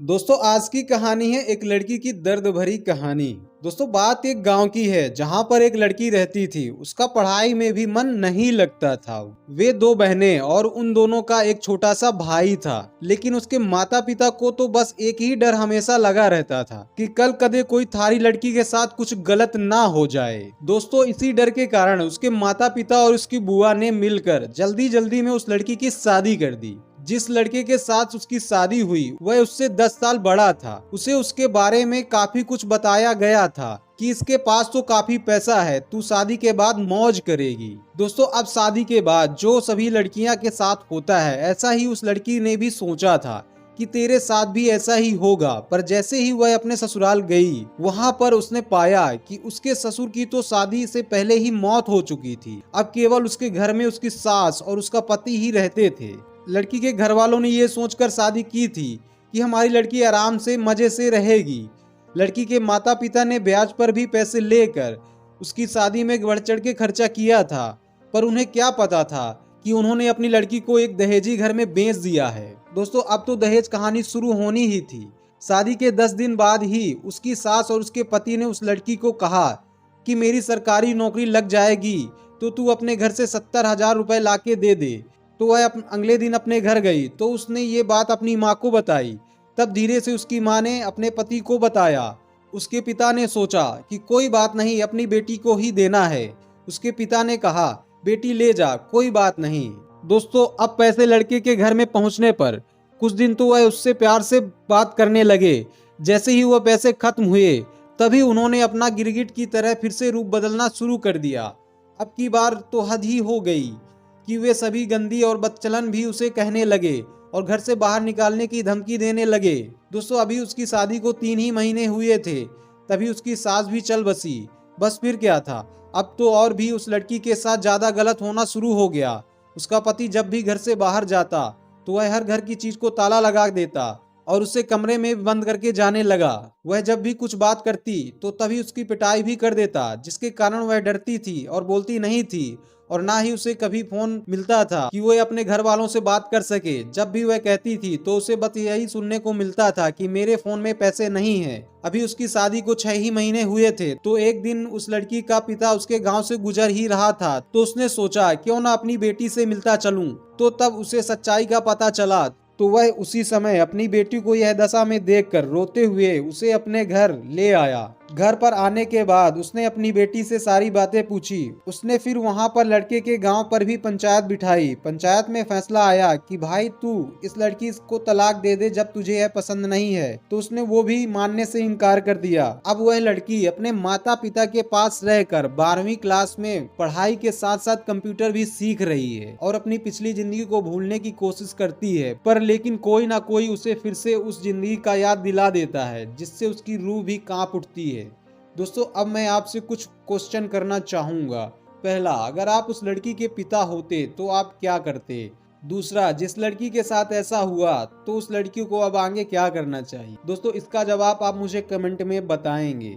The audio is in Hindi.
दोस्तों आज की कहानी है एक लड़की की दर्द भरी कहानी। दोस्तों बात एक गांव की है जहां पर एक लड़की रहती थी। उसका पढ़ाई में भी मन नहीं लगता था। वे दो बहनें और उन दोनों का एक छोटा सा भाई था। लेकिन उसके माता पिता को तो बस एक ही डर हमेशा लगा रहता था कि कल कदे कोई थारी लड़की के साथ कुछ गलत ना हो जाए। दोस्तों इसी डर के कारण उसके माता पिता और उसकी बुआ ने मिलकर जल्दी जल्दी में उस लड़की की शादी कर दी। जिस लड़के के साथ उसकी शादी हुई वह उससे 10 साल बड़ा था। उसे उसके बारे में काफी कुछ बताया गया था कि इसके पास तो काफी पैसा है, तू शादी के बाद मौज करेगी। दोस्तों अब शादी के बाद जो सभी लड़कियां के साथ होता है ऐसा ही उस लड़की ने भी सोचा था कि तेरे साथ भी ऐसा ही होगा। पर जैसे ही वह अपने ससुराल गई वहां पर उसने पाया कि उसके ससुर की तो शादी से पहले ही मौत हो चुकी थी। अब केवल उसके घर में उसकी सास और उसका पति ही रहते थे। लड़की के घर वालों ने ये सोचकर शादी की थी कि हमारी लड़की आराम से मजे से रहेगी। लड़की के माता पिता ने ब्याज पर भी पैसे लेकर उसकी शादी में बढ़ चढ़ के खर्चा किया था। पर उन्हें क्या पता था कि उन्होंने अपनी लड़की को एक दहेजी घर में बेच दिया है। दोस्तों अब तो दहेज कहानी शुरू होनी ही थी। शादी के 10 दिन बाद ही उसकी सास और उसके पति ने उस लड़की को कहा कि मेरी सरकारी नौकरी लग जाएगी तो तू अपने घर से 70,000 रुपए ला के दे दे। तो वह अगले दिन अपने घर गई तो उसने ये बात अपनी माँ को बताई। तब धीरे से उसकी माँ ने अपने पति को बताया। उसके पिता ने सोचा कि कोई बात नहीं, अपनी बेटी को ही देना है। उसके पिता ने कहा बेटी ले जा, कोई बात नहीं। दोस्तों अब पैसे लड़के के घर में पहुंचने पर कुछ दिन तो वह उससे प्यार से बात करने लगे। जैसे ही वह पैसे खत्म हुए तभी उन्होंने अपना गिरगिट की तरह फिर से रूप बदलना शुरू कर दिया। अब की बार तो हद ही हो गई कि वे सभी गंदी और बदचलन भी उसे कहने लगे और घर से बाहर निकालने की धमकी देने लगे। दोस्तों अभी उसकी शादी को 3 ही महीने हुए थे तभी उसकी सास भी चल बसी। बस फिर क्या था, अब तो और भी उस लड़की के साथ ज्यादा गलत होना शुरू हो गया। उसका पति जब भी घर से बाहर जाता तो वह हर घर की चीज को ताला लगा देता और उसे कमरे में बंद करके जाने लगा। वह जब भी कुछ बात करती तो तभी उसकी पिटाई भी कर देता, जिसके कारण वह डरती थी और बोलती नहीं थी। और ना ही उसे कभी फोन मिलता था कि वह अपने घर वालों से बात कर सके। जब भी वह कहती थी तो उसे बस यही सुनने को मिलता था कि मेरे फोन में पैसे नहीं हैं। अभी उसकी शादी को 6 ही महीने हुए थे तो एक दिन उस लड़की का पिता उसके गांव से गुजर ही रहा था तो उसने सोचा क्यों ना अपनी बेटी से मिलता चलूं। तो तब उसे सच्चाई का पता चला तो वह उसी समय अपनी बेटी को यह दशा में देखकर रोते हुए उसे अपने घर ले आया। घर पर आने के बाद उसने अपनी बेटी से सारी बातें पूछी। उसने फिर वहां पर लड़के के गांव पर भी पंचायत बिठाई। पंचायत में फैसला आया कि भाई तू इस लड़की को तलाक दे दे जब तुझे यह पसंद नहीं है। तो उसने वो भी मानने से इनकार कर दिया। अब वह लड़की अपने माता पिता के पास रहकर 12वीं क्लास में पढ़ाई के साथ साथ कंप्यूटर भी सीख रही है और अपनी पिछली जिंदगी को भूलने की कोशिश करती है। पर लेकिन कोई ना कोई उसे फिर से उस जिंदगी का याद दिला देता है जिससे उसकी रूह भी कांप उठती है। दोस्तों अब मैं आपसे कुछ क्वेश्चन करना चाहूंगा। पहला, अगर आप उस लड़की के पिता होते तो आप क्या करते? दूसरा, जिस लड़की के साथ ऐसा हुआ तो उस लड़की को अब आगे क्या करना चाहिए? दोस्तों इसका जवाब आप मुझे कमेंट में बताएंगे।